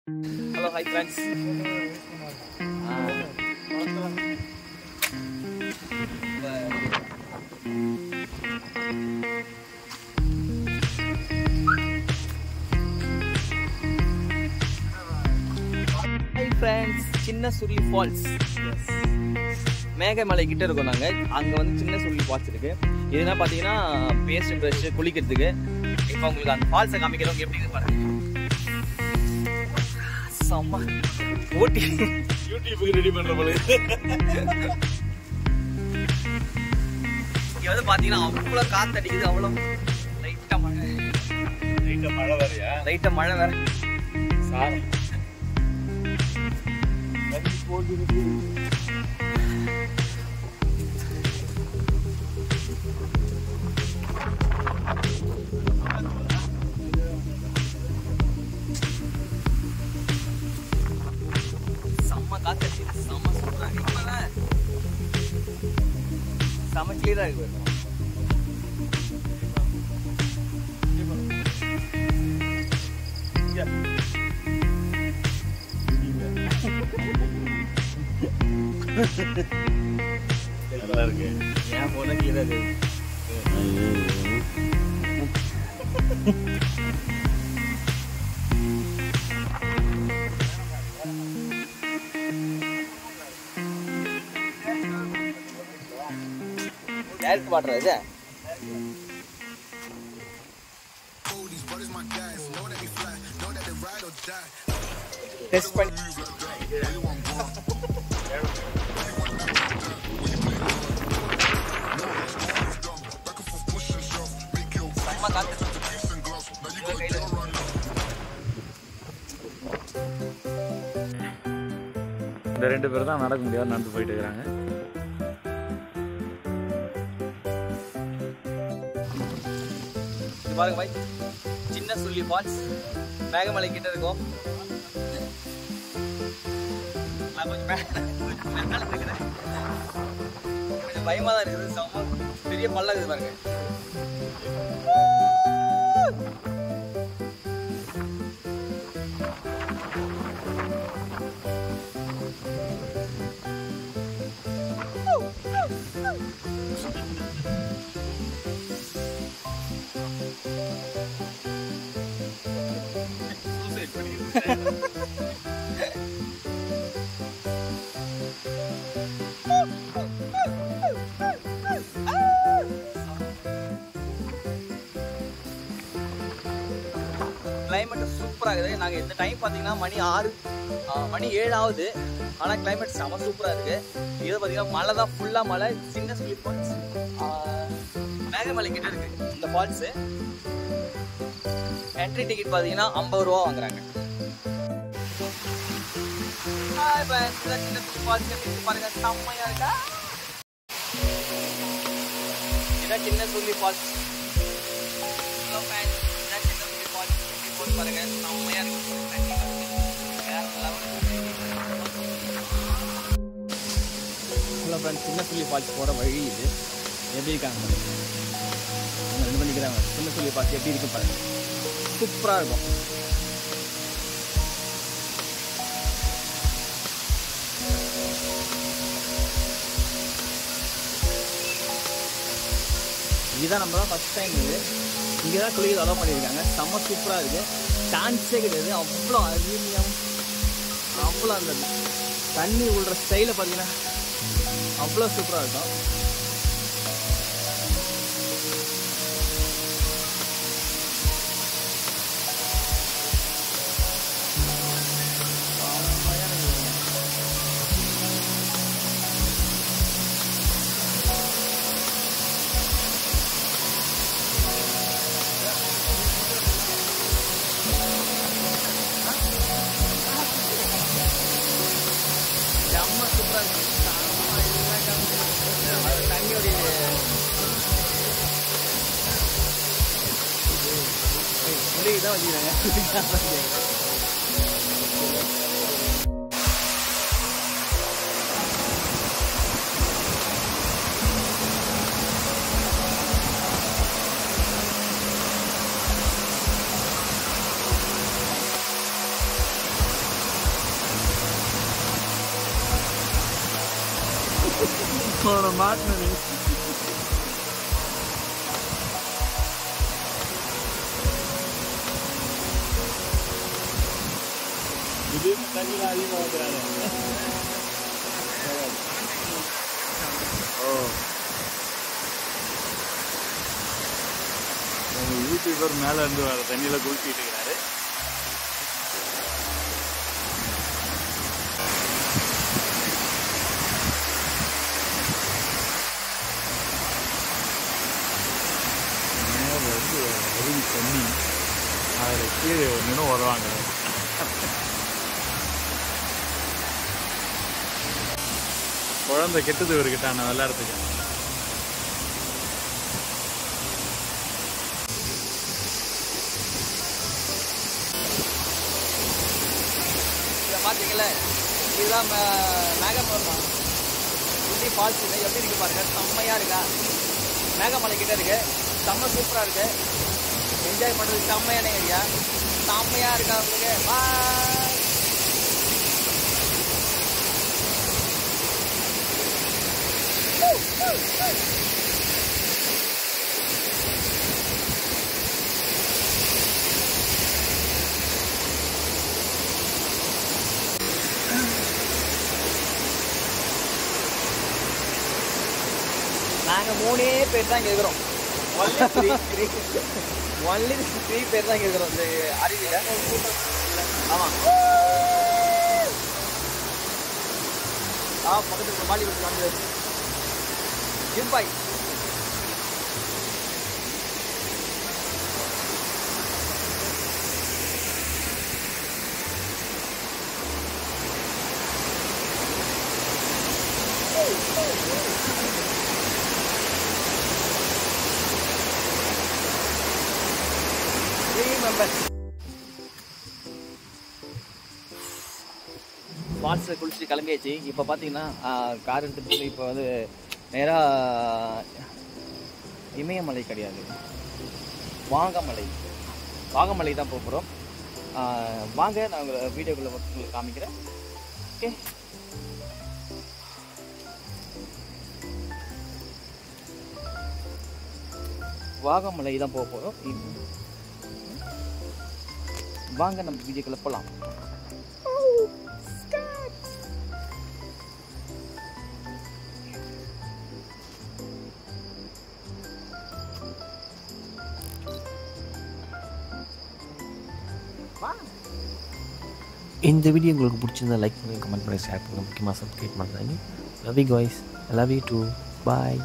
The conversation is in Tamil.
Hello, hi friends. Hi friends, சின்ன சுருளி ஃபால்ஸ். மேகமலை கிட்ட இருக்கோம் நாங்க. அங்க வந்து சின்ன சுருளி ஃபால்ஸ் இருக்கு. இதுனா பாத்தீங்கன்னா பேஸ்ட் பிரஷ் குளிக்கிறதுக்கு. இப்போ உங்களுக்கு அந்த ஃபால்ஸை காமிக்கிறவங்க எப்படி இருக்கு பாருங்க. செம்ம ஓட்டி யூடியூபுக்கு ரெடி பண்ற போல. இங்க வந்து பாத்தீங்கன்னா அவ்வளவு காத்து அடிக்குது, அவ்வளவு லைட்டா மழை. லைட்டா மழை வேறயா? லைட்டா மழை வேற. சார் தண்ணி போடுது. செம்ம கிளியரா இருக்கு. நல்லா இருக்கு. ஏன் போன கிளியரா இருக்கு. டைரக்ட் வாட்டர் இது. டெஸ்ட் பண்ணி செம்ம காத்து. இந்த ரெண்டு பேர் தான் நடக்க முடியாது, நடந்து போயிட்டு இருக்கிறாங்க. பாருங்க பாய், சின்ன சுருளி ஃபால்ஸ் மேகமலை கிட்ட இருக்கும். நான் கொஞ்சம் பயமா தான் இருக்குது. செம்ம பெரிய பள்ளம் இருக்குது பாருங்க. கிளைமேட் சூப்பரா இருக்குது. நாங்க இந்த டைம் பாத்தீங்கன்னா மணி 7 ஆகுது. ஆனா கிளைமேட் செம சூப்பரா இருக்கு. இது பாத்தீங்கன்னா மழை தான், ஃபுல்லா மழை. சின்ன சுருளி ஃபால்ஸ் மேகமலை கிட்ட இருக்கு இந்த ஃபால்ஸ். என்ட்ரி டிக்கெட் பாத்தீங்கன்னா 50 ரூபா வாங்குறாங்க. சின்ன சுருளி ஃபால்ஸ் பாருங்க, செம்மையா இருக்கா. இதான் சின்ன சுருளி ஃபால்ஸ். பாருங்க, செம்மையா இருக்கு. ஹலோ ஃப்ரெண்ட்ஸ், சின்ன சுருளி ஃபால்ஸ் போகிற வழி இது. எப்படி இருக்காங்க அவங்க ரெண்டு பண்ணிக்கிறாங்க. சின்ன சுருளி ஃபால்ஸ் எப்படி இருக்கு பாருங்க, சூப்பராக இருக்கும். இதுதான் நம்ம தான் ஃபஸ்ட் டைம். இது இங்கே தான் குளிக்க அலோவ் பண்ணியிருக்காங்க. செம்ம சூப்பராக இருக்குது. சான்ஸே கிடையாது. அவ்வளோ அருமையாக, அவ்வளோ அந்த தண்ணி விழுற ஸ்டைலை பார்த்தீங்கன்னா அவ்வளோ சூப்பராக இருக்கும். தண்ணியோடைய தான் வச்சுக்கிறாங்க. அவனை மாட்டினது. திடீர்னு தண்ணியில் அதிகமாக வந்துடுறாங்க. ஓ, நம்ம யூடியூபர் மேலே இருந்து வர தண்ணியில் குளிச்சுட்டு இருக்கிறாரு. மேலே வந்து அருவி தண்ணி, அதில் கீழே நின்று வருவாங்க. குழந்தை கெட்டது இவர்கிட்ட நான் விளையாடுறதுக்கு. இதை பார்த்தீங்களே, இதுதான் மேகமலை ஊட்டி ஃபால்ஸ். எப்படி இருக்கு பாருங்க, செம்மையாக இருக்கா. மேகமலை கிட்ட இருக்கு, செம்ம சூப்பராக இருக்கு. என்ஜாய் பண்ணுறதுக்கு செம்மையான ஏரியா, செம்மையாக இருக்கா உங்களுக்கு. பாய். நாங்கள் 3 பேர் தான் இங்கே இருக்கிறோம். ஒன்லி 3 பேர் தான் இங்கே இருக்கிறோம் இந்த அருவியில். ஆமாம், பக்கத்தில் மாலி வந்து ஜிம்பாய். ஃபால்ஸில் குளிச்சுட்டு கிளம்பியாச்சு. இப்போ பார்த்தீங்கன்னா கார் எடுத்துகிட்டு போய் இப்போ வந்து நேராக இமயமலை கிடையாது, வாகமலை தான் போக போகிறோம். வாங்க, நான் உங்களை வீடியோக்குள்ளே உங்களுக்கு காமிக்கிறேன். ஓகே, வாகமலை தான் போக போகிறோம். வாங்க நம்ம வீடியோக்குள்ளே போகலாம். இந்த வீடியோ உங்களுக்கு பிடிச்சிருந்தா லைக் பண்ணுங்கள், கமெண்ட் பண்ணுங்கள், ஷேர் பண்ணுங்கள், முக்கியமாக சப்ஸ்கிரைப் பண்ணுறாங்க. Love you guys, love you too, bye.